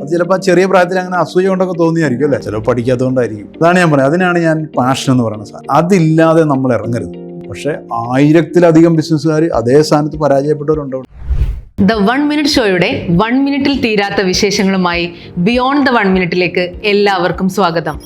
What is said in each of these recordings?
അത് ചിലപ്പോൾ ചെറിയ പ്രായത്തിൽ അങ്ങനെ അസൂയ കൊണ്ടൊക്കെ തോന്നിയായിരിക്കും അല്ലേ, ചിലപ്പോൾ പഠിക്കാത്തതുകൊണ്ടായിരിക്കും. അതാണ് ഞാൻ പറയുന്നത്, അതിനാണ് ഞാൻ പാഷൻ എന്ന് പറയുന്ന സാധനം. അതില്ലാതെ നമ്മൾ ഇറങ്ങരുത്. പക്ഷേ 1000-ലധികം ബിസിനസ്സുകാർ അതേ സ്ഥാനത്ത് പരാജയപ്പെട്ടവരുണ്ടോ. ദ 1 മിനിറ്റ് ഷോയുടെ 1 മിനിറ്റിൽ തീരാത്ത വിശേഷങ്ങളുമായി ബിയോണ്ട് ദ 1 മിനിറ്റിലേക്ക് എല്ലാവർക്കും സ്വാഗതം.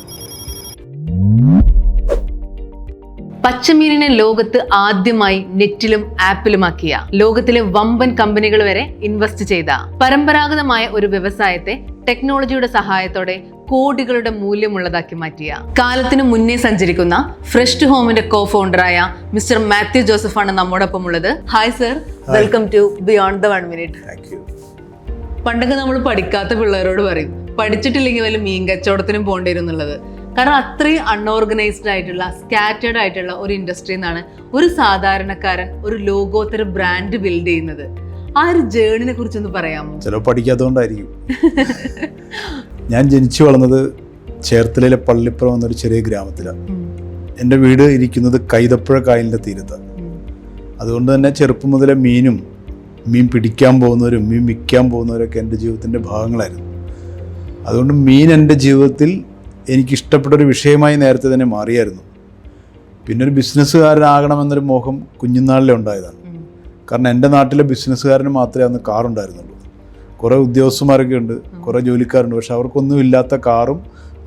പച്ചമീനിനെ ലോകത്ത് ആദ്യമായി നെറ്റിലും ആപ്പിലുമാക്കിയ, ലോകത്തിലെ വമ്പൻ കമ്പനികൾ വരെ ഇൻവെസ്റ്റ് ചെയ്ത, പരമ്പരാഗതമായ ഒരു വ്യവസായത്തെ ടെക്നോളജിയുടെ സഹായത്തോടെ കോടികളുടെ മൂല്യമുള്ളതാക്കി മാറ്റിയ, കാലത്തിനു മുന്നേ സഞ്ചരിക്കുന്ന ഫ്രഷ് ടു ഹോമിന്റെ കോ ഫൗണ്ടറായ മിസ്റ്റർ മാത്യു ജോസഫ് ആണ് നമ്മോടൊപ്പം ഉള്ളത്. Hi sir, welcome to beyond the 1 minute. പണ്ടൊക്കെ നമ്മൾ പഠിക്കാത്ത പിള്ളേരോട് പറയും പഠിച്ചിട്ടില്ലെങ്കിൽ വല്ല മീൻ കച്ചവടത്തിനും പോകേണ്ടി വരും എന്നുള്ളത്. കാരണം അത്രയും അൺഓർഗനൈസ്ഡ് ആയിട്ടുള്ള, സ്കാറ്റേർഡ് ആയിട്ടുള്ള ഒരു ഇൻഡസ്ട്രിയിൽ നിന്നാണ് ഒരു സാധാരണക്കാരൻ ഒരു ലോകോത്തര ബ്രാൻഡ് ബിൽഡ് ചെയ്യുന്നത്. ആ ഒരു ജേർണിനെ കുറിച്ചൊന്ന് പറയാമോ? ചിലപ്പോൾ പഠിക്കാത്തതുകൊണ്ടായിരിക്കും. ഞാൻ ജനിച്ചു വളർന്നത് ചേർത്തലയിലെ പള്ളിപ്പുറം എന്നൊരു ചെറിയ ഗ്രാമത്തിലാണ്. എൻ്റെ വീട് ഇരിക്കുന്നത് കൈതപ്പുഴ കായലിൻ്റെ തീരത്താണ്. അതുകൊണ്ട് തന്നെ ചെറുപ്പം മുതലേ മീൻ പിടിക്കാൻ പോകുന്നവരും മീൻ വിൽക്കാൻ പോകുന്നവരൊക്കെ എൻ്റെ ജീവിതത്തിൻ്റെ ഭാഗങ്ങളായിരുന്നു. അതുകൊണ്ട് മീൻ എൻ്റെ ജീവിതത്തിൽ എനിക്കിഷ്ടപ്പെട്ടൊരു വിഷയമായി നേരത്തെ തന്നെ മാറിയായിരുന്നു. പിന്നെ ഒരു ബിസിനസ്സുകാരനാകണമെന്നൊരു മോഹം കുഞ്ഞുനാളിലെ ഉണ്ടായതാണ്. കാരണം എൻ്റെ നാട്ടിലെ ബിസിനസ്സുകാരന് മാത്രമേ അന്ന് കാറുണ്ടായിരുന്നുള്ളൂ. കുറേ ഉദ്യോഗസ്ഥന്മാരൊക്കെ ഉണ്ട്, കുറേ ജോലിക്കാരുണ്ട്. പക്ഷെ അവർക്കൊന്നും ഇല്ലാത്ത കാറും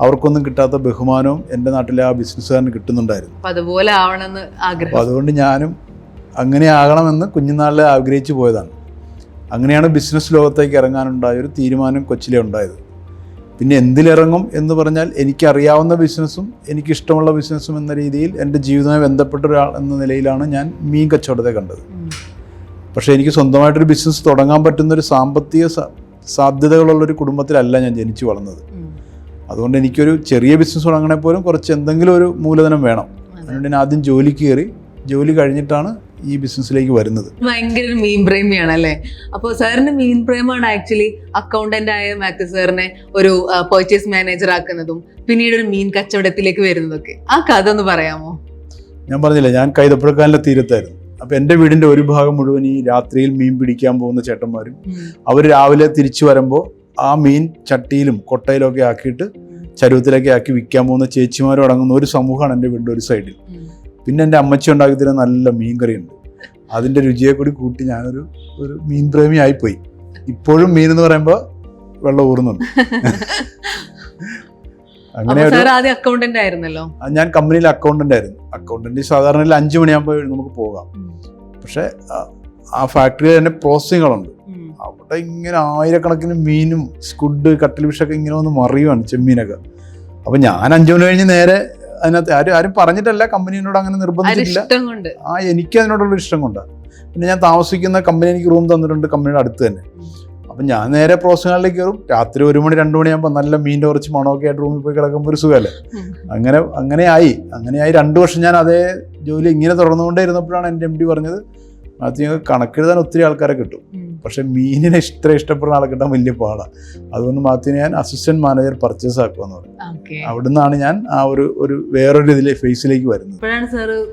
അവർക്കൊന്നും കിട്ടാത്ത ബഹുമാനവും എൻ്റെ നാട്ടിലെ ആ ബിസിനസ്സുകാരന് കിട്ടുന്നുണ്ടായിരുന്നു. അതുപോലെ ആവണമെന്ന് ആഗ്രഹം. അപ്പോൾ അതുകൊണ്ട് ഞാനും അങ്ങനെ ആകണമെന്ന് കുഞ്ഞുനാളിലെ ആഗ്രഹിച്ചു പോയതാണ്. അങ്ങനെയാണ് ബിസിനസ് ലോകത്തേക്ക് ഇറങ്ങാനുണ്ടായ ഒരു തീരുമാനം കൊച്ചിലെ ഉണ്ടായത്. പിന്നെ എന്തിലിറങ്ങും എന്ന് പറഞ്ഞാൽ എനിക്കറിയാവുന്ന ബിസിനസ്സും എനിക്കിഷ്ടമുള്ള ബിസിനസ്സും എന്ന രീതിയിൽ എൻ്റെ ജീവിതവുമായി ബന്ധപ്പെട്ട ഒരാൾ എന്ന നിലയിലാണ് ഞാൻ മീൻ കച്ചവടത്തെ കണ്ടത്. പക്ഷേ എനിക്ക് സ്വന്തമായിട്ടൊരു ബിസിനസ് തുടങ്ങാൻ പറ്റുന്നൊരു സാമ്പത്തിക സാധ്യതകളുള്ളൊരു കുടുംബത്തിലല്ല ഞാൻ ജനിച്ചു വളർന്നത്. അതുകൊണ്ട് എനിക്കൊരു ചെറിയ ബിസിനസ് തുടങ്ങണമെങ്കിൽ പോലും കുറച്ച് എന്തെങ്കിലും ഒരു മൂലധനം വേണം. അതുകൊണ്ട് ഞാൻ ആദ്യം ജോലിക്ക് കയറി, ജോലി കഴിഞ്ഞിട്ടാണ് ഈ ബിസിനസ്സിലേക്ക് വരുന്നത്. ഭയങ്കര ഒരു മീൻ പ്രേമിയാണ് അല്ലേ? അപ്പോൾ സാറിന് മീൻ പ്രേമാണ് ആക്ച്വലി അക്കൗണ്ടന്റ് ആയ മാത്യു സാറിനെ ഒരു പർച്ചേസ് മാനേജർ ആക്കുന്നതും പിന്നീട് ഒരു മീൻ കച്ചവടത്തിലേക്ക് വരുന്നതൊക്കെ. ആ കഥ ഒന്ന് പറയാമോ? ഞാൻ പറഞ്ഞില്ല, ഞാൻ കൈതപ്പുഴക്കാലിൻ്റെ തീരത്തായിരുന്നു. അപ്പോൾ എൻ്റെ വീടിൻ്റെ ഒരു ഭാഗം മുഴുവൻ ഈ രാത്രിയിൽ മീൻ പിടിക്കാൻ പോകുന്ന ചേട്ടന്മാരും അവർ രാവിലെ തിരിച്ചു വരുമ്പോൾ ആ മീൻ ചട്ടിയിലും കൊട്ടയിലും ഒക്കെ ആക്കിയിട്ട് ചരുവത്തിലേക്ക് ആക്കി വിൽക്കാൻ പോകുന്ന ചേച്ചിമാരും അടങ്ങുന്ന ഒരു സമൂഹമാണ് എൻ്റെ വീടിൻ്റെ ഒരു സൈഡിൽ. പിന്നെ എൻ്റെ അമ്മച്ചി ഉണ്ടാക്കി തരുന്ന നല്ല മീൻ കറിയുണ്ട്. അതിൻ്റെ രുചിയെ കൂടി കൂട്ടി ഞാനൊരു മീൻ പ്രേമി ആയിപ്പോയി. ഇപ്പോഴും മീൻ എന്ന് പറയുമ്പോൾ വെള്ളം ഊറുന്നുണ്ട്. അങ്ങനെ അക്കൗണ്ടന്റ് ആയിരുന്നല്ലോ. ഞാൻ കമ്പനിയിൽ അക്കൗണ്ടന്റ് ആയിരുന്നു. അക്കൗണ്ടന്റ് സാധാരണ 5 മണിയാകുമ്പോൾ നമുക്ക് പോകാം. പക്ഷെ ആ ഫാക്ടറിയിൽ തന്നെ പ്രോസസ്സിങ്ങുകളുണ്ട്. അവിടെ ഇങ്ങനെ ആയിരക്കണക്കിന് മീനും സ്കുഡ്, കട്ടിൽ ഫിഷൊക്കെ ഇങ്ങനെ വന്ന് മറിയുവാണ്, ചെമ്മീനൊക്കെ. അപ്പം ഞാൻ 5 മണി കഴിഞ്ഞ് നേരെ അതിനകത്ത് ആരും പറഞ്ഞിട്ടല്ല, കമ്പനിയോട് അങ്ങനെ നിർബന്ധിച്ചിട്ടില്ല. എനിക്ക് അതിനോടുള്ള ഇഷ്ടം കൊണ്ടാണ്. പിന്നെ ഞാൻ താമസിക്കുന്ന കമ്പനി എനിക്ക് റൂം തന്നിട്ടുണ്ട് കമ്പനിയുടെ അടുത്ത് തന്നെ. അപ്പം ഞാൻ നേരെ പ്രോസസ്സിംഗിലേക്ക് കയറും. രാത്രി 1 മണി 2 മണിയാകുമ്പോൾ നല്ല മീൻ്റെ കുറച്ച് മണമൊക്കെ ആയിട്ട് റൂമിൽ പോയി കിടക്കുമ്പോൾ ഒരു സുഖമല്ലേ. അങ്ങനെയായി 2 വർഷം ഞാൻ അതേ ജോലി ഇങ്ങനെ തുടർന്നുകൊണ്ടേ ഇരുന്നപ്പോഴാണ് എൻ്റെ MD പറഞ്ഞത്, അത് കണക്കെഴുതാൻ ഒത്തിരി ആൾക്കാരെ കിട്ടും, പക്ഷെ മീനിനെ ഇഷ്ടപ്പെടുന്ന ആളെ കിട്ടാൻ വലിയ പാടാണ്. അതുകൊണ്ട് മാത്യുവിനെ ഞാൻ അസിസ്റ്റന്റ് മാനേജർ പർച്ചേസ് ആക്കുമെന്ന് പറഞ്ഞു. അവിടെ നിന്നാണ് ഞാൻ ആ ഒരു വേറൊരു ഫേസിലേക്ക് വരുന്നത്.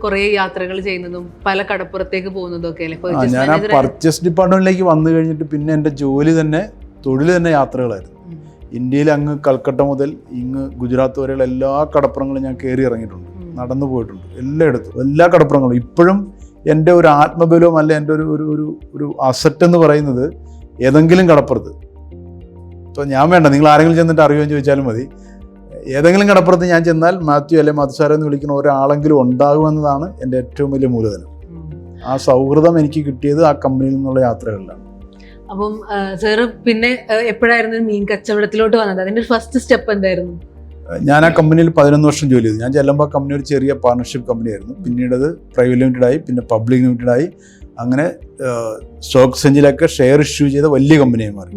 കുറേ യാത്രകൾ ചെയ്യുന്നതും പല കടപ്പുറത്തേക്ക് പോകുന്നതും ഒക്കെ. ഞാൻ ആ പർച്ചേസ് ഡിപ്പാർട്ട്മെന്റിലേക്ക് വന്നു കഴിഞ്ഞിട്ട് പിന്നെ എൻ്റെ തൊഴിൽ തന്നെ യാത്രകളായിരുന്നു. ഇന്ത്യയിൽ അങ്ങ് കൽക്കട്ട മുതൽ ഇങ്ങ് ഗുജറാത്ത് വരെയുള്ള എല്ലാ കടപ്പുറങ്ങളും ഞാൻ കയറി ഇറങ്ങിയിട്ടുണ്ട്, നടന്നു പോയിട്ടുണ്ട്, എല്ലായിടത്തും, എല്ലാ കടപ്പുറങ്ങളും. ഇപ്പോഴും എൻ്റെ ഒരു ആത്മബലവും അല്ല എൻ്റെ ഒരു അസറ്റ് എന്ന് പറയുന്നത് ഏതെങ്കിലും കടപ്പുറത്ത്, ഇപ്പോൾ ഞാൻ വേണ്ട, നിങ്ങൾ ആരെങ്കിലും ചെന്നിട്ട് അറിയുമെന്ന് ചോദിച്ചാലും മതി, ഏതെങ്കിലും കടപ്പുറത്ത് ഞാൻ ചെന്നാൽ മാത്യു അല്ലെ മാത്യുസാരെ എന്ന് വിളിക്കുന്ന ഒരാളെങ്കിലും ഉണ്ടാകുമെന്നതാണ് എൻ്റെ ഏറ്റവും വലിയ മൂലധനം. ആ സൗഹൃദം എനിക്ക് കിട്ടിയത് ആ കമ്പനിയിൽ നിന്നുള്ള യാത്രകളിലാണ്. അപ്പം സാറ് പിന്നെ എപ്പോഴായിരുന്നു മീൻ കച്ചവടത്തിലോട്ട് വന്നത്? അതിൻ്റെ ഫസ്റ്റ് സ്റ്റെപ്പ് എന്തായിരുന്നു? ഞാൻ ആ കമ്പനിയിൽ 11 വർഷം ജോലി ചെയ്തു. ഞാൻ ചെല്ലുമ്പോൾ കമ്പനി ഒരു ചെറിയ പാർട്ണർഷിപ്പ് കമ്പനിയായിരുന്നു. പിന്നീട് അത് പ്രൈവറ്റ് ലിമിറ്റഡായി, പിന്നെ പബ്ലിക് ലിമിറ്റഡായി. അങ്ങനെ സ്റ്റോക്ക് എക്സ്ചേഞ്ചിലൊക്കെ ഷെയർ ഇഷ്യൂ ചെയ്ത വലിയ കമ്പനിയായി മാറി.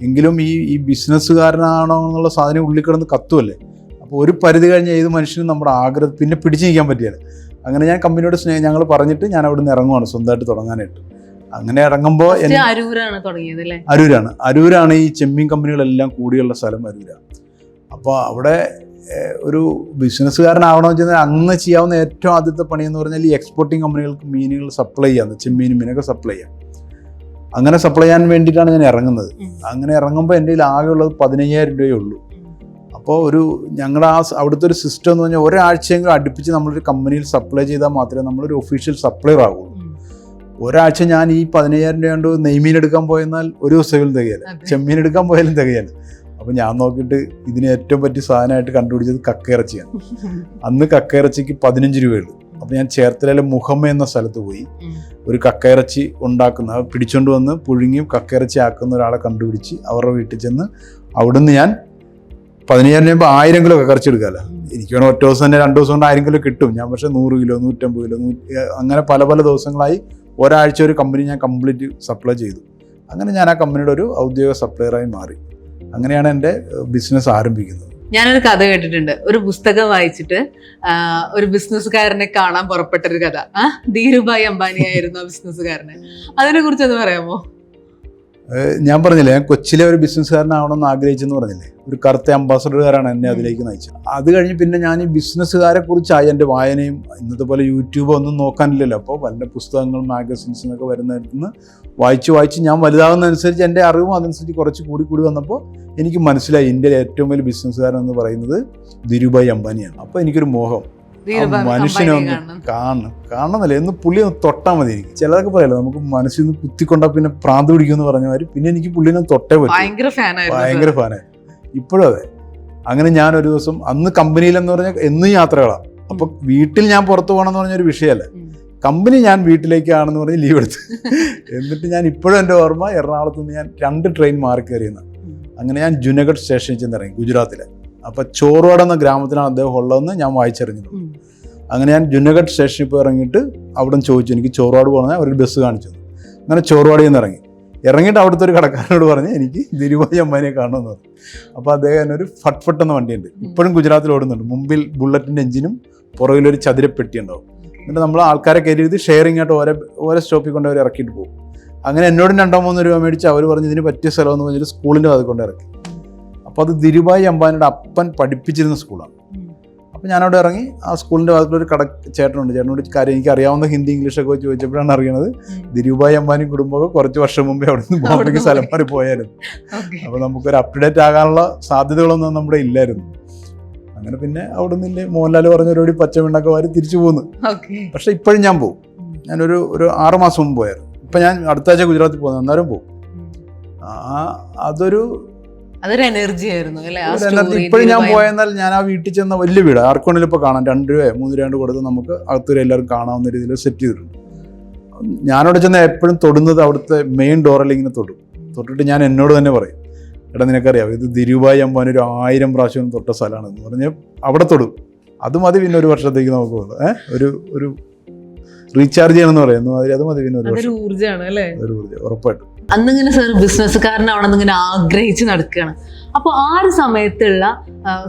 എങ്കിലും ഈ ബിസിനസ്സുകാരനാണോ എന്നുള്ള സാധനം ഉള്ളിൽ കിടന്ന് കത്തുമല്ലേ. അപ്പോൾ ഒരു പരിധി കഴിഞ്ഞ് ഏത് മനുഷ്യനും നമ്മുടെ ആഗ്രഹം പിന്നെ പിടിച്ചു നിൽക്കാൻ പറ്റിയത്. അങ്ങനെ ഞാൻ കമ്പനിയോട് ഞങ്ങൾ പറഞ്ഞിട്ട് ഞാൻ അവിടെ നിന്ന് ഇറങ്ങുവാണ് സ്വന്തമായിട്ട് തുടങ്ങാനായിട്ട്. അങ്ങനെ ഇറങ്ങുമ്പോൾ അരൂരാണ് ഈ ചെമ്മീൻ കമ്പനികളെല്ലാം കൂടിയുള്ള സ്ഥലം അരൂരാണ്. അപ്പോൾ അവിടെ ഒരു ബിസിനസ്സുകാരനാവണമെന്ന് വെച്ചാൽ അന്ന് ചെയ്യാവുന്ന ഏറ്റവും ആദ്യത്തെ പണി എന്ന് പറഞ്ഞാൽ ഈ എക്സ്പോർട്ടിങ് കമ്പനികൾക്ക് മീനുകൾ സപ്ലൈ ചെയ്യാം, ചെമ്മീനും മീനൊക്കെ സപ്ലൈ ചെയ്യാം. അങ്ങനെ സപ്ലൈ ചെയ്യാൻ വേണ്ടിയിട്ടാണ് ഞാൻ ഇറങ്ങുന്നത്. അങ്ങനെ ഇറങ്ങുമ്പോൾ എൻ്റെ കയ്യിൽ ആകെ ഉള്ളത് 15,000 രൂപയേ ഉള്ളൂ. അപ്പോൾ ഞങ്ങളുടെ അവിടുത്തെ ഒരു സിസ്റ്റം എന്ന് പറഞ്ഞാൽ ഒരാഴ്ചയെങ്കിലും അടുപ്പിച്ച് നമ്മളൊരു കമ്പനിയിൽ സപ്ലൈ ചെയ്താൽ മാത്രമേ നമ്മളൊരു ഒഫീഷ്യൽ സപ്ലയർ ആകുള്ളൂ. ഒരാഴ്ച ഞാൻ ഈ 15,000 രൂപ കൊണ്ട് നെയ്മീൻ എടുക്കാൻ പോയെന്നാൽ ഒരു ദിവസമെങ്കിലും തികയല്ല, ചെമ്മീൻ എടുക്കാൻ പോയാലും തികയല്ല. അപ്പോൾ ഞാൻ നോക്കിയിട്ട് ഇതിന് ഏറ്റവും പറ്റിയ സാധനമായിട്ട് കണ്ടുപിടിച്ചത് കക്കയിറച്ചിയാണ്. അന്ന് കക്കയിറച്ചിക്ക് 15 രൂപയുള്ളൂ. അപ്പോൾ ഞാൻ ചേർത്തലയിലെ മുഹമ്മ എന്ന സ്ഥലത്ത് പോയി ഒരു കക്കയിറച്ചി ഉണ്ടാക്കുന്ന പിടിച്ചുകൊണ്ട് വന്ന് പുഴുങ്ങിയും കക്കയിറച്ചി ആക്കുന്ന ഒരാളെ കണ്ടുപിടിച്ച് അവരുടെ വീട്ടിൽ ചെന്ന് അവിടുന്ന് ഞാൻ 15,000 രൂപ 1000 കിലോ കക്കയിറച്ചി എടുക്കാമല്ലോ. എനിക്ക് വേണം ഒറ്റ ദിവസം തന്നെ 2 ദിവസം കൊണ്ട് 1000 കിലോ കിട്ടും. ഞാൻ പക്ഷേ 100 കിലോ 150 കിലോ അങ്ങനെ പല പല ദിവസങ്ങളായി ഒരാഴ്ച ഒരു കമ്പനി ഞാൻ കംപ്ലീറ്റ് സപ്ലൈ ചെയ്തു. അങ്ങനെ ഞാൻ ആ കമ്പനിയുടെ ഒരു ഔദ്യോഗിക സപ്ലയറായി മാറി. അങ്ങനെയാണ് എൻ്റെ ബിസിനസ് ആരംഭിക്കുന്നത്. ഞാനൊരു കഥ കേട്ടിട്ടുണ്ട്. ഒരു പുസ്തകം വായിച്ചിട്ട് ഒരു ബിസിനസ്സുകാരനെ കാണാൻ പുറപ്പെട്ടൊരു കഥ. ധീരുഭായ് അംബാനി ആയിരുന്നു ആ ബിസിനസ്സുകാരനെ. അതിനെ കുറിച്ച് ഒന്ന് പറയാമോ? ഞാൻ പറഞ്ഞില്ലേ, ഞാൻ കൊച്ചിലെ ഒരു ബിസിനസ്സുകാരനാവണമെന്ന് ആഗ്രഹിച്ചെന്ന് പറഞ്ഞില്ലേ, ഒരു കറുത്ത അംബാസഡറുകാരാണ് എന്നെ അതിലേക്ക് നയിച്ചത്. അത് കഴിഞ്ഞ് പിന്നെ ഞാൻ ഈ ബിസിനസ്സുകാരെ കുറിച്ചായി എൻ്റെ വായനയും. ഇന്നത്തെ പോലെ യൂട്യൂബ് ഒന്നും നോക്കാനില്ലല്ലോ. അപ്പോൾ വല്ല പുസ്തകങ്ങൾ മാഗസിൻസ് എന്നൊക്കെ വരുന്നിടത്ത് നിന്ന് വായിച്ച് ഞാൻ വലുതാകുന്നതനുസരിച്ച് എൻ്റെ അറിവും അതനുസരിച്ച് കുറച്ച് കൂടി വന്നപ്പോൾ എനിക്ക് മനസ്സിലായി ഇന്ത്യയിലെ ഏറ്റവും വലിയ ബിസിനസ്സുകാരൻ എന്ന് പറയുന്നത് ധീരുഭായ് അംബാനിയാണ്. അപ്പോൾ എനിക്കൊരു മോഹം, മനുഷ്യനെ ഒന്ന് കാണണമെന്നല്ലേ, എന്ന് പുള്ളി ഒന്ന് തൊട്ടാൽ മതി. എനിക്ക് ചിലതൊക്കെ പറയല്ലോ, നമുക്ക് മനസ്സിൽ നിന്ന് കുത്തിക്കൊണ്ടാൽ പിന്നെ പ്രാന്ത് പിടിക്കുമെന്ന് പറഞ്ഞ മാതിരി പിന്നെ എനിക്ക് പുള്ളിനെ തൊട്ടേ പറ്റും. ഭയങ്കര ഫാനായിരുന്നു. ഇപ്പോഴും അതെ. അങ്ങനെ ഞാൻ ഒരു ദിവസം അന്ന് കമ്പനിയിലെന്ന് പറഞ്ഞാൽ എന്നും യാത്രകളാണ്. അപ്പൊ വീട്ടിൽ ഞാൻ പുറത്തു പോകണമെന്ന് പറഞ്ഞൊരു വിഷയമല്ല, കമ്പനി ഞാൻ വീട്ടിലേക്കാണെന്ന് പറഞ്ഞ് ലീവ് എടുത്ത്. എന്നിട്ട് ഞാൻ ഇപ്പോഴും എൻ്റെ ഓർമ്മ, എറണാകുളത്ത് നിന്ന് ഞാൻ 2 ട്രെയിൻ മാറി കയറിയെന്ന്. അങ്ങനെ ഞാൻ ജുനഗഡ് സ്റ്റേഷനിൽ ചെന്നിറങ്ങി, ഗുജറാത്തിലെ. അപ്പോൾ ചോർവാഡ് എന്ന ഗ്രാമത്തിലാണ് അദ്ദേഹം ഉള്ളതെന്ന് ഞാൻ വായിച്ചറിഞ്ഞിട്ടുണ്ട്. അങ്ങനെ ഞാൻ ജുനഗഡ് സ്റ്റേഷനിൽ പോയി ഇറങ്ങിയിട്ട് അവിടെ ചോദിച്ചു എനിക്ക് ചോർവാഡ് പോകണമെന്ന്. അവരൊരു ബസ് കാണിച്ചു. അങ്ങനെ ചോർവാഡിൽ നിന്ന് ഇറങ്ങിയിട്ട് അവിടുത്തെ ഒരു കടക്കാരനോട് പറഞ്ഞ് എനിക്ക് ധീരുഭായ് അംബാനിയെ കാണണമെന്ന് പറഞ്ഞു. അപ്പോൾ അദ്ദേഹം എന്നൊരു ഫട്ട് എന്ന വണ്ടിയുണ്ട്, ഇപ്പോഴും ഗുജറാത്തിൽ ഓടുന്നുണ്ട്. മുമ്പിൽ ബുള്ളറ്റിൻ്റെ എഞ്ചിനും പുറകിലൊരു ചതുരപ്പെട്ടി ഉണ്ടാവും. എന്നിട്ട് നമ്മൾ ആൾക്കാരെ കയറ്റി ഷെയറിംഗ് ആയിട്ട് ഓരോ സ്റ്റോപ്പിൽ കൊണ്ട് അവർ ഇറക്കിയിട്ട് പോകും. അങ്ങനെ എന്നോടും 2-3 രൂപ മേടിച്ച് അവർ പറഞ്ഞ് ഇതിന് പറ്റിയ സ്ഥലമെന്ന് പറഞ്ഞിട്ട് സ്കൂളിൻ്റെ അത് കൊണ്ട് ഇറക്കി. അപ്പോൾ അത് ധീരുഭായ് അംബാനിയുടെ അപ്പൻ പഠിപ്പിച്ചിരുന്ന സ്കൂളാണ്. അപ്പോൾ ഞാനവിടെ ഇറങ്ങി ആ സ്കൂളിൻ്റെ ഭാഗത്തുള്ളൊരു ചേട്ടനോട് കാര്യം എനിക്ക് അറിയാവുന്ന ഹിന്ദി ഇംഗ്ലീഷൊക്കെ വെച്ച് ചോദിച്ചപ്പോഴാണ് അറിയണത് ധീരുഭായ് അംബാനി കുടുംബമൊക്കെ കുറച്ച് വർഷം മുമ്പേ അവിടെ നിന്ന് ബോംബെക്ക് സ്ഥലം മാറി പോയായിരുന്നു. അപ്പോൾ നമുക്കൊരു അപ്ഡേറ്റ് ആകാനുള്ള സാധ്യതകളൊന്നും നമ്മുടെ ഇല്ലായിരുന്നു. അങ്ങനെ പിന്നെ അവിടെ നിന്ന് മോഹൻലാൽ പറഞ്ഞൊരുപടി പച്ചമിണ്ണൊക്കെ വാരി തിരിച്ചു പോന്നു. പക്ഷെ ഇപ്പോഴും ഞാൻ പോകും. ഞാനൊരു 6 മാസം മുമ്പ് പോയായിരുന്നു. ഇപ്പം ഞാൻ അടുത്ത ആഴ്ച ഗുജറാത്തിൽ പോകുന്നത്, അന്നേരം പോകും. അതൊരു എനർജി ആയിരുന്നു. ഇപ്പോഴും ഞാൻ പോയെന്നാൽ ഞാൻ ആ വീട്ടിൽ ചെന്ന വലിയ വീട് ആർക്കൊണ്ടിലും ഇപ്പോൾ കാണാം, 2 രൂപ 3 രൂപ കൊടുത്ത് നമുക്ക് അകത്തൊരു എല്ലാവർക്കും കാണാവുന്ന രീതിയിൽ സെറ്റ് ചെയ്തിട്ടുണ്ട്. ഞാനവിടെ ചെന്ന് എപ്പോഴും തൊടുന്നത് അവിടുത്തെ മെയിൻ ഡോറിൽ ഇങ്ങനെ തൊട്ടിട്ട് ഞാൻ എന്നോട് തന്നെ പറയും, എടാ നിനക്കറിയാം ഇത് ധീരുഭായ് അംബാനി ഒരു 1000 പ്രാവശ്യം തൊട്ട സ്ഥലമാണെന്ന് പറഞ്ഞ് അവിടെ തൊടും. അത് മതി പിന്നെ ഒരു വർഷത്തേക്ക് നമുക്ക് ഒരു റീചാർജ് ചെയ്യണമെന്ന് പറയുന്നു. അത് മതി പിന്നെ ഒരു ഊർജ്ജം ഉറപ്പായിട്ടും. അന്നിങ്ങനെ സാർ ബിസിനസ്സുകാരനാവണമെന്ന് ഇങ്ങനെ ആഗ്രഹിച്ച് നടക്കുകയാണ്. അപ്പോൾ ആ ഒരു സമയത്തുള്ള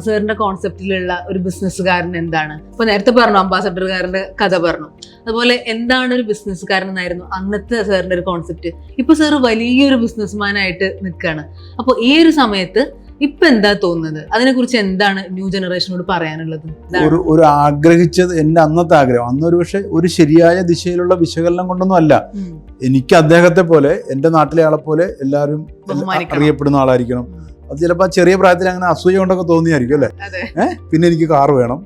സാറിന്റെ കോൺസെപ്റ്റിലുള്ള ഒരു ബിസിനസ്സുകാരൻ എന്താണ്? ഇപ്പൊ നേരത്തെ പറഞ്ഞു അംബാസഡറുകാരന്റെ കഥ പറഞ്ഞു, അതുപോലെ എന്താണ് ഒരു ബിസിനസ്സുകാരൻ എന്നായിരുന്നു അന്നത്തെ സാറിന്റെ ഒരു കോൺസെപ്റ്റ്. ഇപ്പൊ സാറ് വലിയൊരു ബിസിനസ്മാനായിട്ട് നിൽക്കുകയാണ്. അപ്പോൾ ഈ ഒരു സമയത്ത് ഇപ്പൊ എന്താ തോന്നുന്നത്? അതിനെക്കുറിച്ച് എന്താണ് ന്യൂ ജനറേഷനോട് പറയാനുള്ളത്? ഒരു ആഗ്രഹിച്ചത് എൻ്റെ അന്നത്തെ ആഗ്രഹം അന്നൊരു പക്ഷെ ഒരു ശരിയായ ദിശയിലുള്ള വിശകലനം കൊണ്ടൊന്നും അല്ല. എനിക്ക് അദ്ദേഹത്തെ പോലെ എൻ്റെ നാട്ടിലെ ആളെ പോലെ എല്ലാവരും അറിയപ്പെടുന്ന ആളായിരിക്കണം. അത് ചിലപ്പോൾ ചെറിയ പ്രായത്തിൽ അങ്ങനെ അസൂയ കൊണ്ടൊക്കെ തോന്നിയായിരിക്കും അല്ലേ. പിന്നെ എനിക്ക് കാറ് വേണം,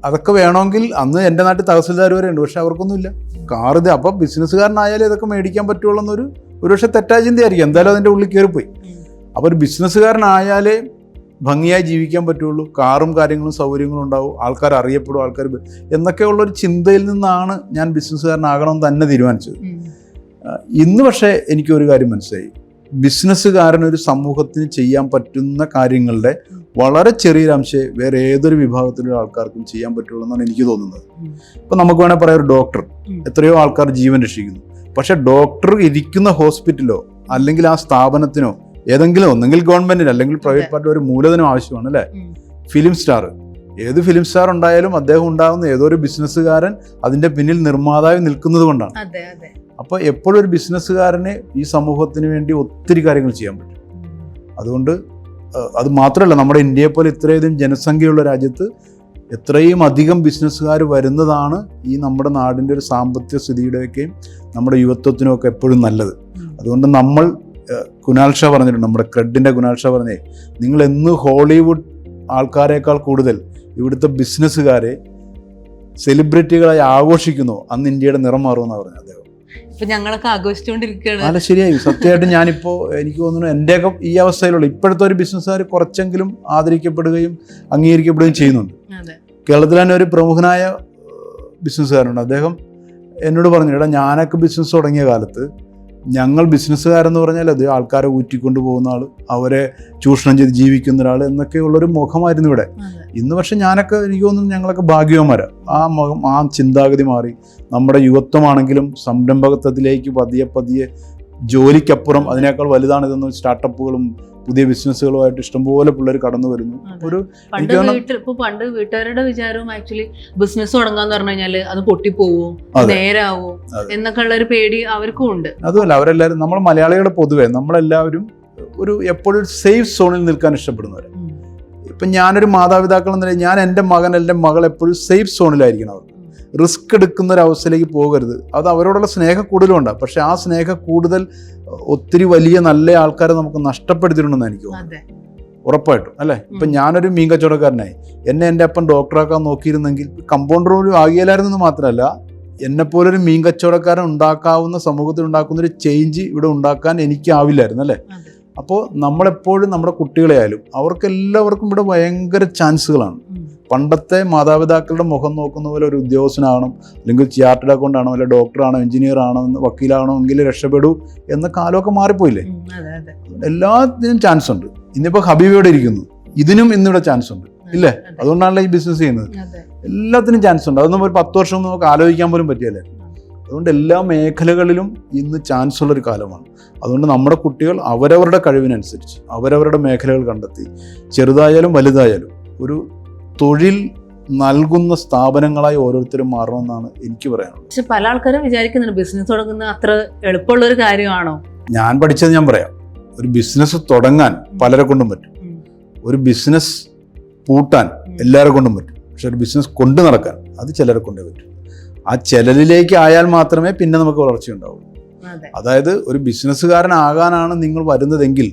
അതൊക്കെ വേണമെങ്കിൽ അന്ന് എൻ്റെ നാട്ടിൽ തഹസിൽദാർ വരെ ഉണ്ട്, പക്ഷെ അവർക്കൊന്നുമില്ല കാറ്. ഇത് അപ്പം ബിസിനസ്സുകാരനായാലും ഇതൊക്കെ മേടിക്കാൻ പറ്റുള്ളൂ എന്നൊരു പക്ഷെ തെറ്റായ ചിന്തയായിരിക്കും. എന്തായാലും അതിൻ്റെ ഉള്ളിൽ കയറിപ്പോയി. അപ്പോൾ ഒരു ബിസിനസ്സുകാരനായാലേ ഭംഗിയായി ജീവിക്കാൻ പറ്റുള്ളൂ, കാറും കാര്യങ്ങളും സൗകര്യങ്ങളും ഉണ്ടാവും, ആൾക്കാർ അറിയപ്പെടും, ആൾക്കാർ എന്നൊക്കെയുള്ളൊരു ചിന്തയിൽ നിന്നാണ് ഞാൻ ബിസിനസ്സുകാരനാകണമെന്ന് തന്നെ തീരുമാനിച്ചത്. ഇന്ന് പക്ഷേ എനിക്കൊരു കാര്യം മനസ്സിലായി, ബിസിനസ്സുകാരനൊരു സമൂഹത്തിന് ചെയ്യാൻ പറ്റുന്ന കാര്യങ്ങളുടെ വളരെ ചെറിയൊരു അംശമേ വേറെ ഏതൊരു വിഭാഗത്തിലുള്ള ആൾക്കാർക്കും ചെയ്യാൻ പറ്റുള്ളൂ എന്നാണ് എനിക്ക് തോന്നുന്നത്. ഇപ്പം നമുക്ക് വേണമെങ്കിൽ പറയാം, ഒരു ഡോക്ടർ എത്രയോ ആൾക്കാർ ജീവൻ രക്ഷിക്കുന്നു. പക്ഷെ ഡോക്ടർ ഇരിക്കുന്ന ഹോസ്പിറ്റലോ അല്ലെങ്കിൽ ആ സ്ഥാപനത്തിനോ ഏതെങ്കിലും ഒന്നെങ്കിൽ ഗവൺമെന്റിന് അല്ലെങ്കിൽ പ്രൈവറ്റ് പാർട്ടി ഒരു മൂലധനം ആവശ്യമാണ് അല്ലേ. ഫിലിം സ്റ്റാർ, ഏത് ഫിലിം സ്റ്റാർ ഉണ്ടായാലും അദ്ദേഹം ഉണ്ടാകുന്ന ഏതോ ഒരു ബിസിനസ്സുകാരൻ അതിന്റെ പിന്നിൽ നിർമ്മാതാവ് നിൽക്കുന്നത് കൊണ്ടാണ്. അപ്പോൾ എപ്പോഴും ഒരു ബിസിനസ്സുകാരന് ഈ സമൂഹത്തിന് വേണ്ടി ഒത്തിരി കാര്യങ്ങൾ ചെയ്യാൻ പറ്റും. അതുകൊണ്ട് അത് മാത്രമല്ല, നമ്മുടെ ഇന്ത്യയെ പോലെ ഇത്രയധികം ജനസംഖ്യയുള്ള രാജ്യത്ത് എത്രയും അധികം ബിസിനസ്സുകാർ വരുന്നതാണ് ഈ നമ്മുടെ നാടിൻ്റെ ഒരു സാമ്പത്തിക സ്ഥിതിയുടെയൊക്കെയും നമ്മുടെ യുവത്വത്തിനുമൊക്കെ എപ്പോഴും നല്ലത്. അതുകൊണ്ട് നമ്മൾ കുനാൽ ഷാ പറഞ്ഞിട്ടുണ്ട്, നമ്മുടെ ക്രെഡിൻ്റെ കുനാൽ ഷാ പറഞ്ഞേ, നിങ്ങൾ എന്ന് ഹോളിവുഡ് ആൾക്കാരെക്കാൾ കൂടുതൽ ഇവിടുത്തെ ബിസിനസ്സുകാരെ സെലിബ്രിറ്റികളായി ആഘോഷിക്കുന്നു, അന്ന് ഇന്ത്യയുടെ നിറം മാറുമെന്നാണ് പറഞ്ഞത് അദ്ദേഹം. ഇപ്പൊ ഞങ്ങളൊക്കെ ആഘോഷിച്ചുകൊണ്ടിരിക്കുകയാണ്. അല്ല, ശരിയായി. സത്യമായിട്ട് ഞാനിപ്പോൾ എനിക്ക് തോന്നുന്നു എൻ്റെയൊക്കെ ഈ അവസ്ഥയിലുള്ള ഇപ്പോഴത്തെ ഒരു ബിസിനസ്സുകാർ കുറച്ചെങ്കിലും ആദരിക്കപ്പെടുകയും അംഗീകരിക്കപ്പെടുകയും ചെയ്യുന്നുണ്ട്. കേരളത്തിൽ തന്നെ ഒരു പ്രമുഖനായ ബിസിനസ്സുകാരുണ്ട്. അദ്ദേഹം എന്നോട് പറഞ്ഞു, എടാ ഞാനൊക്കെ ബിസിനസ് തുടങ്ങിയ കാലത്ത് ഞങ്ങൾ ബിസിനസ്സുകാരെന്ന് പറഞ്ഞാൽ അത് ആൾക്കാരെ ഊറ്റിക്കൊണ്ട് പോകുന്ന ആൾ, അവരെ ചൂഷണം ചെയ്ത് ജീവിക്കുന്ന ഒരാൾ എന്നൊക്കെയുള്ളൊരു മുഖമായിരുന്നു ഇവിടെ. ഇന്ന് പക്ഷെ ഞാനൊക്കെ, എനിക്ക് തോന്നുന്നു ഞങ്ങളൊക്കെ ഭാഗ്യവന്മാരാണ്. ആ മുഖം, ആ ചിന്താഗതി മാറി. നമ്മുടെ യുവത്വമാണെങ്കിലും സംരംഭകത്വത്തിലേക്ക് പതിയെ ജോലിക്കപ്പുറം അതിനേക്കാൾ വലുതാണിതെന്ന് സ്റ്റാർട്ടപ്പുകളും പുതിയ ബിസിനസ്സുകളുമായിട്ട് ഇഷ്ടംപോലെ പിള്ളേർ കടന്നു വരുന്നു. പണ്ട് വീട്ടുകാരുടെ വിചാരവും ആക്ച്വലി ബിസിനസ് തുടങ്ങാന്ന് പറഞ്ഞു കഴിഞ്ഞാല് അത് പൊട്ടിപ്പോവോ, നേരാവോ എന്നൊക്കെ ഉള്ള ഒരു പേടി അവർക്കും ഉണ്ട്. അതുമല്ല, അവരെല്ലാവരും, നമ്മൾ മലയാളികളുടെ പൊതുവെ നമ്മളെല്ലാവരും ഒരു എപ്പോഴും സേഫ് സോണിൽ നിൽക്കാൻ ഇഷ്ടപ്പെടുന്നവരാണ്. ഇപ്പം ഞാനൊരു മാതാപിതാക്കൾ എന്ന നിലയിൽ ഞാൻ എൻ്റെ മകൻ, എൻ്റെ മകൾ എപ്പോഴും സേഫ് സോണിലായിരിക്കണം. അവർ റിസ്ക് എടുക്കുന്ന ഒരു അവസ്ഥയിലേക്ക് പോകരുത്. അത് അവരോടുള്ള സ്നേഹം കൂടുതലുണ്ട്. പക്ഷെ ആ സ്നേഹം കൂടുതൽ ഒത്തിരി വലിയ നല്ല ആൾക്കാരെ നമുക്ക് നഷ്ടപ്പെടുത്തിയിട്ടുണ്ടെന്ന് എനിക്ക് തോന്നുന്നു. ഉറപ്പായിട്ടും അല്ലേ. ഇപ്പം ഞാനൊരു മീൻ കച്ചവടക്കാരനായി, എന്നെ എൻ്റെ അപ്പൻ ഡോക്ടറാക്കാൻ നോക്കിയിരുന്നെങ്കിൽ കമ്പൗണ്ടർ പോലും ആകിയാലായിരുന്നെന്ന് മാത്രമല്ല, എന്നെപ്പോലൊരു മീൻ കച്ചവടക്കാരൻ ഉണ്ടാക്കാവുന്ന, സമൂഹത്തിൽ ഉണ്ടാക്കുന്ന ഒരു ചേഞ്ച് ഇവിടെ ഉണ്ടാക്കാൻ എനിക്കാവില്ലായിരുന്നു അല്ലേ. അപ്പോൾ നമ്മളെപ്പോഴും നമ്മുടെ കുട്ടികളെയായാലും അവർക്കെല്ലാവർക്കും ഇവിടെ ഭയങ്കര ചാൻസുകളാണ്. പണ്ടത്തെ മാതാപിതാക്കളുടെ മുഖം നോക്കുന്ന പോലെ ഒരു ഉദ്യോഗസ്ഥനാകണം, അല്ലെങ്കിൽ ചാർട്ടേഡ് അക്കൗണ്ട് ആണോ, അല്ലെങ്കിൽ ഡോക്ടറാണോ, എഞ്ചിനീയർ ആണോ, വക്കീലാണോ എങ്കിൽ രക്ഷപ്പെടൂ എന്ന കാലമൊക്കെ മാറിപ്പോയില്ലേ. എല്ലാത്തിനും ചാൻസ് ഉണ്ട്. ഇന്നിപ്പോൾ ഹബീബിയോടെ ഇരിക്കുന്നു, ഇതിനും ഇന്നിവിടെ ചാൻസ് ഉണ്ട് ഇല്ലേ. അതുകൊണ്ടാണല്ലോ ഈ ബിസിനസ് ചെയ്യുന്നത്. എല്ലാത്തിനും ചാൻസ് ഉണ്ട്. അതൊന്നും ഒരു 10 വർഷം നമുക്ക് ആലോചിക്കാൻ പോലും പറ്റിയല്ലേ. അതുകൊണ്ട് എല്ലാ മേഖലകളിലും ഇന്ന് ചാൻസ് ഉള്ളൊരു കാലമാണ്. അതുകൊണ്ട് നമ്മുടെ കുട്ടികൾ അവരവരുടെ കഴിവിനനുസരിച്ച് അവരവരുടെ മേഖലകൾ കണ്ടെത്തി ചെറുതായാലും വലുതായാലും ഒരു തൊഴിൽ നൽകുന്ന സ്ഥാപനങ്ങളായി ഓരോരുത്തരും മാറണമെന്നാണ് എനിക്ക് പറയാനുള്ളത്. പക്ഷെ പല ആൾക്കാരും വിചാരിക്കുന്നുണ്ട് ബിസിനസ് തുടങ്ങുന്നത് അത്ര എളുപ്പമുള്ള ഒരു കാര്യമാണോ. ഞാൻ പഠിച്ചത് ഞാൻ പറയാം, ഒരു ബിസിനസ് തുടങ്ങാൻ പലരെ കൊണ്ടും പറ്റും, ഒരു ബിസിനസ് പൂട്ടാൻ എല്ലാവരെ കൊണ്ടും പറ്റും. പക്ഷെ ഒരു ബിസിനസ് കൊണ്ടു നടക്കാൻ അത് ചിലരെ കൊണ്ടേ പറ്റും. ആ ചിലരിലേക്ക് ആയാൽ മാത്രമേ പിന്നെ നമുക്ക് വളർച്ചയുണ്ടാവൂ. അതായത് ഒരു ബിസിനസ്സുകാരനാകാനാണ് നിങ്ങൾ വരുന്നതെങ്കിൽ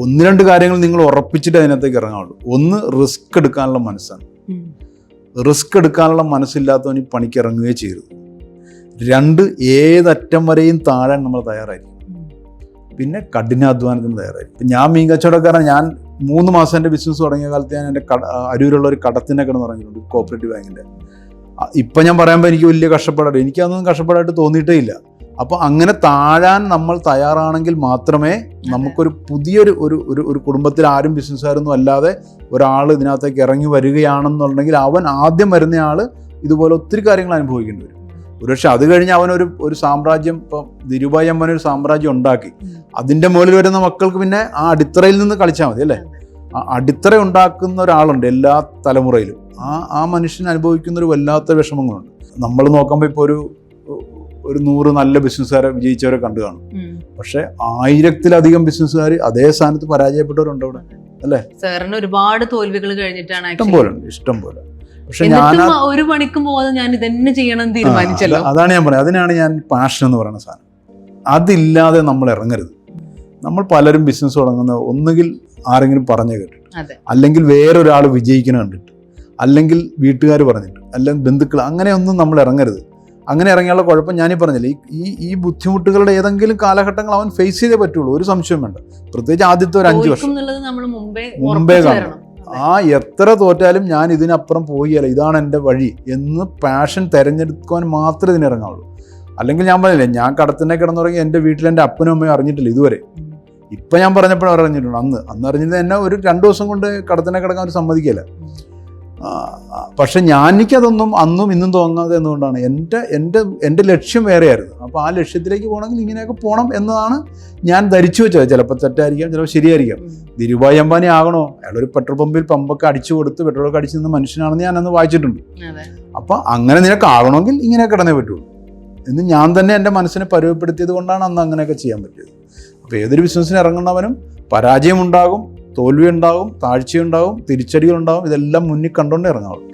1-2 കാര്യങ്ങൾ നിങ്ങൾ ഉറപ്പിച്ചിട്ട് അതിനകത്തേക്ക് ഇറങ്ങാവുള്ളൂ. ഒന്ന്, റിസ്ക് എടുക്കാനുള്ള മനസ്സാണ്. റിസ്ക് എടുക്കാനുള്ള മനസ്സില്ലാത്തവന് ഈ പണിക്ക് ഇറങ്ങുകയേ ചെയ്യരുത്. 2, ഏതറ്റം വരെയും താഴാൻ നമ്മൾ തയ്യാറായിരിക്കും. പിന്നെ കഠിനാധ്വാനത്തിന് തയ്യാറായിരിക്കും. ഇപ്പം ഞാൻ മീൻ കച്ചവടക്കാരൻ, ഞാൻ 3 മാസം എൻ്റെ ബിസിനസ് തുടങ്ങിയ കാലത്ത് ഞാൻ എൻ്റെ അരൂരുള്ള ഒരു കടത്തിനെ കിടന്ന് തുടങ്ങിയിട്ടുണ്ട്, കോപ്പറേറ്റീവ് ബാങ്കിൻ്റെ. ഇപ്പം ഞാൻ പറയുമ്പോൾ എനിക്ക് വലിയ കഷ്ടപ്പാടായിട്ട്, എനിക്കതൊന്നും കഷ്ടപ്പാടായിട്ട് തോന്നിയിട്ടേ ഇല്ല. അപ്പോൾ അങ്ങനെ താഴാൻ നമ്മൾ തയ്യാറാണെങ്കിൽ മാത്രമേ നമുക്കൊരു പുതിയൊരു ഒരു കുടുംബത്തിൽ ആരും ബിസിനസ്സുകാരൊന്നും അല്ലാതെ ഒരാൾ ഇതിനകത്തേക്ക് ഇറങ്ങി വരികയാണെന്നുണ്ടെങ്കിൽ അവൻ ആദ്യം വരുന്നയാൾ ഇതുപോലെ ഒത്തിരി കാര്യങ്ങൾ അനുഭവിക്കേണ്ടി വരും. ഒരുപക്ഷെ അത് കഴിഞ്ഞ് അവനൊരു സാമ്രാജ്യം, ഇപ്പം ധീരുഭായി അമ്പനൊരു സാമ്രാജ്യം ഉണ്ടാക്കി, അതിൻ്റെ മുകളിൽ വരുന്ന മക്കൾക്ക് പിന്നെ ആ അടിത്തറയിൽ നിന്ന് കളിച്ചാൽ മതി അല്ലേ. ആ അടിത്തറ ഉണ്ടാക്കുന്ന ഒരാളുണ്ട് എല്ലാ തലമുറയിലും. ആ മനുഷ്യൻ അനുഭവിക്കുന്ന ഒരു വല്ലാത്ത വിഷമങ്ങളുണ്ട്. നമ്മൾ നോക്കുമ്പോൾ ഇപ്പോൾ ഒരു 100 നല്ല ബിസിനസ്സുകാരെ വിജയിച്ചവരെ കണ്ടു കാണും. പക്ഷെ 1000-ത്തിലധികം ബിസിനസ്സുകാർ അതേ സ്ഥാനത്ത് പരാജയപ്പെട്ടവരുണ്ട് അവിടെ അല്ലേ. സാറിന് ഒരുപാട് തോൽവികൾ കഴിഞ്ഞിട്ടാണ് ഇഷ്ടം പോലെ. പക്ഷെ ഞാൻ ഒരു പണിക്കും പോകാതെ ഞാൻ ഇതന്നെ ചെയ്യണം തീരുമാനിച്ചല്ലോ. അതാണ് ഞാൻ പറയുന്നത്. അതിനാണ് ഞാൻ പാഷൻ എന്ന് പറയുന്ന സാധനം. അതില്ലാതെ നമ്മൾ ഇറങ്ങരുത്. നമ്മൾ പലരും ബിസിനസ് തുടങ്ങുന്നത് ഒന്നുകിൽ ആരെങ്കിലും പറഞ്ഞു കേട്ടിട്ട്, അല്ലെങ്കിൽ വേറൊരാൾ വിജയിക്കുന്ന കണ്ടിട്ട്, അല്ലെങ്കിൽ വീട്ടുകാർ പറഞ്ഞിട്ട്, അല്ലെങ്കിൽ ബന്ധുക്കൾ, അങ്ങനെയൊന്നും നമ്മൾ ഇറങ്ങരുത്. അങ്ങനെ ഇറങ്ങിയുള്ള കുഴപ്പം ഞാനീ പറഞ്ഞില്ലേ, ഈ ബുദ്ധിമുട്ടുകളുടെ ഏതെങ്കിലും കാലഘട്ടങ്ങൾ അവൻ ഫേസ് ചെയ്തേ പറ്റുള്ളൂ, ഒരു സംശയം വേണ്ട. പ്രത്യേകിച്ച് ആദ്യത്തെ ഒരു 5 വർഷം മുമ്പേ കാണണം. എത്ര തോറ്റാലും ഞാൻ ഇതിനപ്പുറം പോയില്ല, ഇതാണ് എൻ്റെ വഴി എന്ന് പാഷൻ തിരഞ്ഞെടുക്കാൻ മാത്രമേ ഇതിനിറങ്ങാവുള്ളൂ. അല്ലെങ്കിൽ ഞാൻ പറഞ്ഞില്ലേ, ഞാൻ കടത്തിനെ കിടന്നുറങ്ങി എൻ്റെ വീട്ടിൽ എൻ്റെ അപ്പനും അമ്മയും അറിഞ്ഞിട്ടില്ല ഇതുവരെ. ഇപ്പം ഞാൻ പറഞ്ഞപ്പോഴും അവർ അറിഞ്ഞിട്ടുണ്ട്. അന്ന് അറിഞ്ഞത് എന്നെ ഒരു 2 ദിവസം കൊണ്ട് കടത്തിനെ കിടക്കാൻ അവർ സമ്മതിക്കില്ല. പക്ഷെ എനിക്കതൊന്നും അന്നും ഇന്നും തോന്നാതെ എന്തുകൊണ്ടാണ്, എൻ്റെ ലക്ഷ്യം വേറെയായിരുന്നു. അപ്പോൾ ആ ലക്ഷ്യത്തിലേക്ക് പോകണമെങ്കിൽ ഇങ്ങനെയൊക്കെ പോകണം എന്നതാണ് ഞാൻ ധരിച്ചു വെച്ചത്. ചിലപ്പോൾ തെറ്റായിരിക്കാം, ചിലപ്പോൾ ശരിയായിരിക്കാം. ധീരുഭായി അംബാനി ആകണോ, അയാളൊരു പെട്രോൾ പമ്പിൽ പമ്പൊക്കെ അടിച്ചു കൊടുത്ത് പെട്രോളൊക്കെ അടിച്ചു നിന്ന മനുഷ്യനാണെന്ന് ഞാൻ അന്ന് വായിച്ചിട്ടുണ്ട്. അപ്പോൾ അങ്ങനെ നിനക്കാകണമെങ്കിൽ ഇങ്ങനെ കിടന്നേ പറ്റുള്ളൂ എന്ന് ഞാൻ തന്നെ എൻ്റെ മനസ്സിനെ പരുവപ്പെടുത്തിയത് കൊണ്ടാണ് അന്ന് അങ്ങനെയൊക്കെ ചെയ്യാൻ പറ്റിയത്. അപ്പോൾ ഏതൊരു ബിസിനസ്സിന് ഇറങ്ങുന്നവനും പരാജയമുണ്ടാകും, തോൽവി ഉണ്ടാകും, താഴ്ചയുണ്ടാകും, തിരിച്ചടികളുണ്ടാകും. ഇതെല്ലാം മുന്നിൽ കണ്ടുകൊണ്ടേ ഇറങ്ങാവുള്ളൂ.